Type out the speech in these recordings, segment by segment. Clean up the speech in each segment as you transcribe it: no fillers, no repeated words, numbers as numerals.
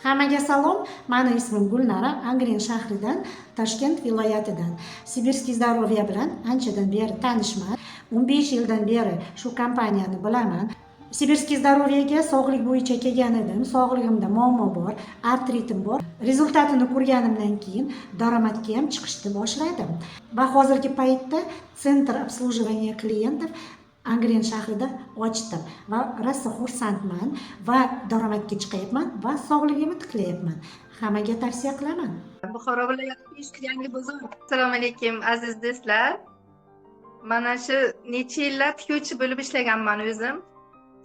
Hammaga salom. Meni ismim Gulnara, Angren shahridan, Toshkent viloyatidan. Sibirskiy Zdoroviya bilan anchadan beri tanishman. 15 yildan beri shu kompaniyani bilaman. Sibirskiy Zdoroviyaga sog'lik bo'yicha kelgan edim. Sog'ligimda muammo bor, artritim bor. Rezultatini ko'rganimdan keyin daromadga ham chiqishni boshladim. Va hozirgi paytda Sentr обслуживания klientov Angren shahrida ochdim va rosa xursandman va daromadga chiqayapman va sog'ligimni tiklayapman. Hammaga tavsiya qilaman. Buxoro viloyati yangi bozor. Assalomu alaykum aziz do'stlar. Mana shu necha yillar tikuvchi bo'lib ishlaganman o'zim.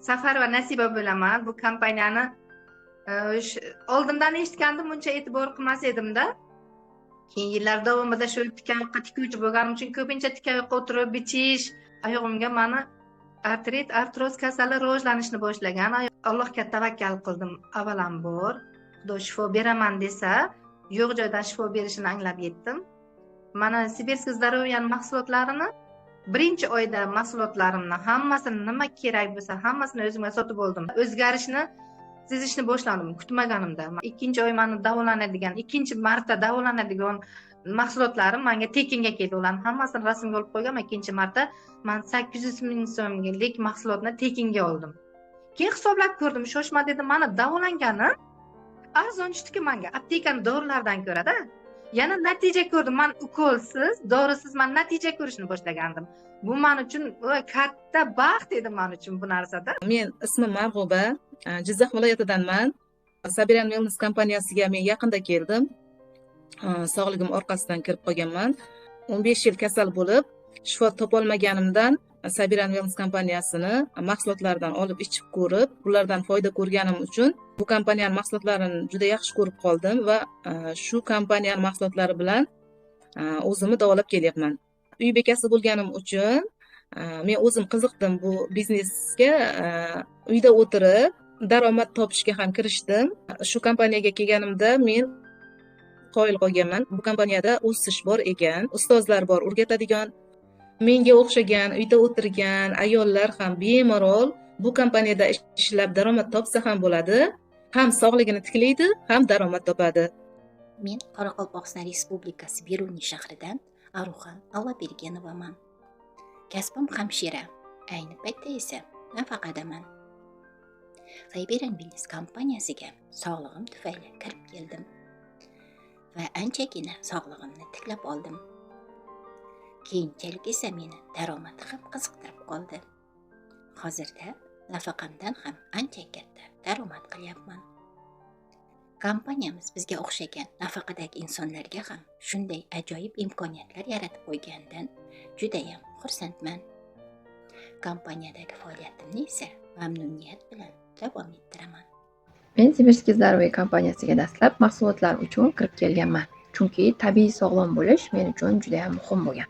Safar va Nasiba bo'laman. Bu kompaniyani oldindan eshitgandim, uncha e'tibor qilmas edimda. Keyin yillar davomida shu tikayoqqa tikuvchi bo'lganim uchun ko'pincha tikayoqqa o'tirib bichish, oyog'imga mana artroz kasali rivojlanishni boshlagan. Allohga tavakkal qildim. Avvalambor Xudo shifo beraman desa, yo'q joydan shifo berishini anglab yetdim. Mana Sibirskiy Zdoroviyaning mahsulotlarini birinchi oyda mahsulotlarimni hammasini nima kerak bo'lsa hammasini o'zimga sotib oldim. O'zgarishni sezishni boshladim kutmaganimda. Ikkinchi oy meni davolanadigan, ikkinchi marta davolanadigan mahsulotlarim menga tekinga keldi. Ularni hammasini rasmga olib qo'yganman. Ikkinchi marta men 800 ming so'mlik mahsulotni tekinga oldim. Keyin hisoblab ko'rdim, shoshma dedim, mana davolangani arzon tushdiki menga aptekani dorilardan ko'rada. Yana natija ko'rdim. Men ukolsiz, dorisiz men natija ko'rishni boshlagandim. Bu men uchun katta baxt edi men uchun bu narsada. Men ismim Marg'uba, Jizzax viloyatidanman. Sabirian Wellness kompaniyasiga men yaqinda keldim. Sog'ligim orqasidan kirib qolganman. 15 yil kasal bo'lib, shifo topolmaganimdan Sabirian Wellness kompaniyasini mahsulotlaridan olib ichib ko'rib, ulardan foyda ko'rganim uchun bu kompaniyaning mahsulotlarini juda yaxshi ko'rib qoldim va shu kompaniyaning mahsulotlari bilan o'zimni davolab kelyapman. Uy bekasi bo'lganim uchun men o'zim qiziqdim bu biznesga. Uyda o'tirib daromad topishga ham kirishdim. Shu kompaniyaga kelganimda men qoyil qolganman. Bu kompaniyada o'sish bor ekan, ustozlar bor, o'rgatadigan. Menga o'xshagan uyda o'tirgan ayollar ham bemalol bu kompaniyada ishlab daromad topsa ham bo'ladi. Ham sog'ligini tiklaydi, ham daromad topadi. Men Qoraqalpog'iston Respublikasi Beruniy shahridan Aruxan Allabergenovaman. Kasbim hamshira, ayni paytda esa nafaqadaman. Sabirian Wellness kompaniyasiga sog'ligim tufayli kirib keldim va anchagina sog'ligimni tiklab oldim. Keyinchalik esa meni daromadi ham qiziqtirib qoldi. Hozirda nafaqamdan ham ancha katta daromad qilyapman. Kompaniyamiz bizga o'xshagan nafaqadagi insonlarga ham shunday ajoyib imkoniyatlar yaratib qo'yganidan juda ham xursandman. Kompaniyadagi faoliyatimni esa mamnuniyat bilan davom ettiraman. Men Sibirskiy Zdoroviya kompaniyasiga dastlab mahsulotlar uchun kirib kelganman. Chunki tabiiy sog'lom bo'lish men uchun juda ham muhim bo'lgan.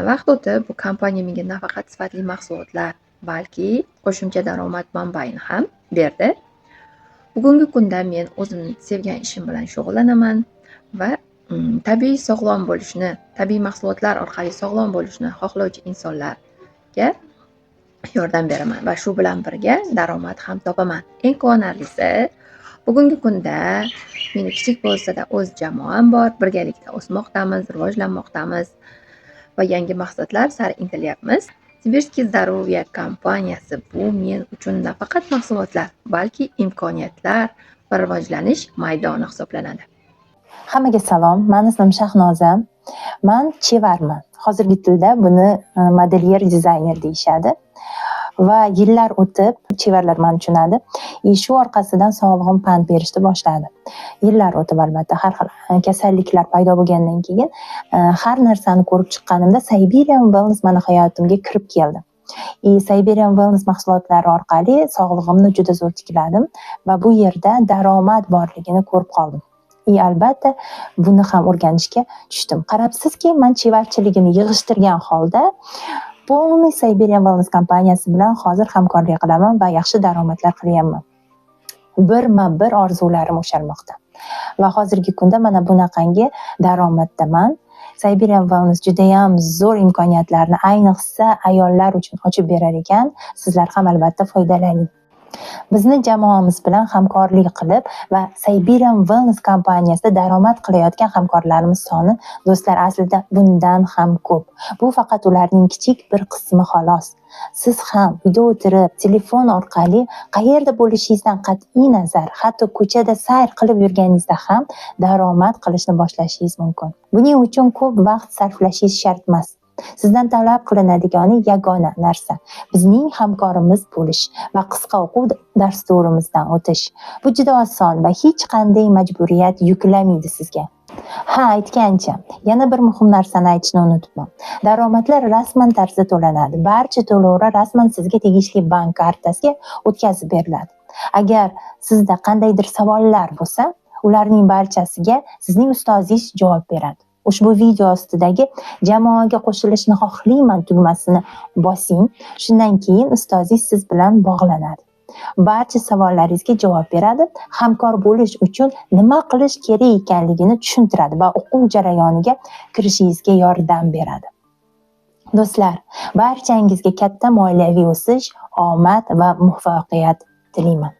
Vaqt o'tib bu kompaniya menga nafaqat sifatli mahsulotlar, balki qo'shimcha daromad manbaini ham berdi. Bugungi kunda men o'zim sevgan ishim bilan shug'ullanaman va tabiiy sog'lom bo'lishni, tabiiy mahsulotlar orqali sog'lom bo'lishni xohlovchi insonlarga yordam beraman va shu bilan birga daromad ham topaman. Eng quvonarlisi, bugungi kunda meni kichik bo'lsa-da o'z jamoam bor, birgalikda o'smoqdamiz, rivojlanmoqdamiz va yangi maqsadlar sari intilyapmiz. Sibirskiy Zdoroviya kompaniyasi bu men uchun nafaqat mahsulotlar, balki imkoniyatlar va rivojlanish maydoni hisoblanadi. Hammaga salom, men ismim Shahnoza. Men chevarman. Hozirgi tilda buni modelyer dizayner deyishadi. Va yillar o'tib chevarlar meni tushunadi. Shu orqasidan sog'lig'im pand berishni boshladi. Yillar o'tib albatta har xil kasalliklar paydo bo'lgandan keyin har narsani ko'rib chiqqanimda Sabirian Wellness meni hayotimga kirib keldi. Sabirian Wellness mahsulotlari orqali sog'lig'imni juda zo'r tikladim va bu yerda daromad borligini ko'rib qoldim. Albatta buni ham o'rganishga tushdim. Qarabsizki, men chevarchiligimni yig'ishtirgan holda polniy Sabirian Wellness kompaniyasi bilan hozir hamkorlik qilaman va yaxshi daromadlar qilyapman. Bir orzularim ushalmoqda. Va hozirgi kunda mana bunaqangi daromaddaman. Sabirian Wellness juda ham zo'r imkoniyatlarni ayniqsa ayollar uchun ochib berar ekan. Sizlar ham albatta foydalaning. Bizni jamoamiz bilan hamkorlik qilib va Siberian Wellness kompaniyasida daromad qilayotgan hamkorlarimiz soni do'stlar aslida bundan ham ko'p. Bu faqat ularning kichik bir qismi xolos. Siz ham uyda o'tirib, telefon orqali qayerda bo'lishingizdan qat'iy nazar, hatto ko'chada sayr qilib yurganingizda ham daromad qilishni boshlashingiz mumkin. Buning uchun ko'p vaqt sarflashingiz shart emas. Sizdan talab qilinadigan yagona narsa bizning hamkorimiz bo'lish va qisqa o'quv dasturimizdan o'tish. Bu juda oson va hech qanday majburiyat yuklamaydi sizga. Ha, aytgancha, yana bir muhim narsani aytishni unutmang. Daromadlar rasman tarzda to'lanadi. Barcha to'lovlar rasman sizga tegishli bank kartasiga o'tkazib beriladi. Agar sizda qandaydir savollar bo'lsa, ularning barchasiga sizning ustozingiz javob beradi. Ushbu video ostidagi jamoaga qo'shilishni xohlayman tugmasini bosing. Shundan keyin ustozingiz siz bilan bog'lanadi. Barcha savollaringizga javob beradi, hamkor bo'lish uchun nima qilish kerak ekanligini tushuntiradi va o'quv jarayoniga kirishingizga yordam beradi. Do'stlar, barchangizga katta moliyaviy o'sish, omad va muvaffaqiyat tilayman.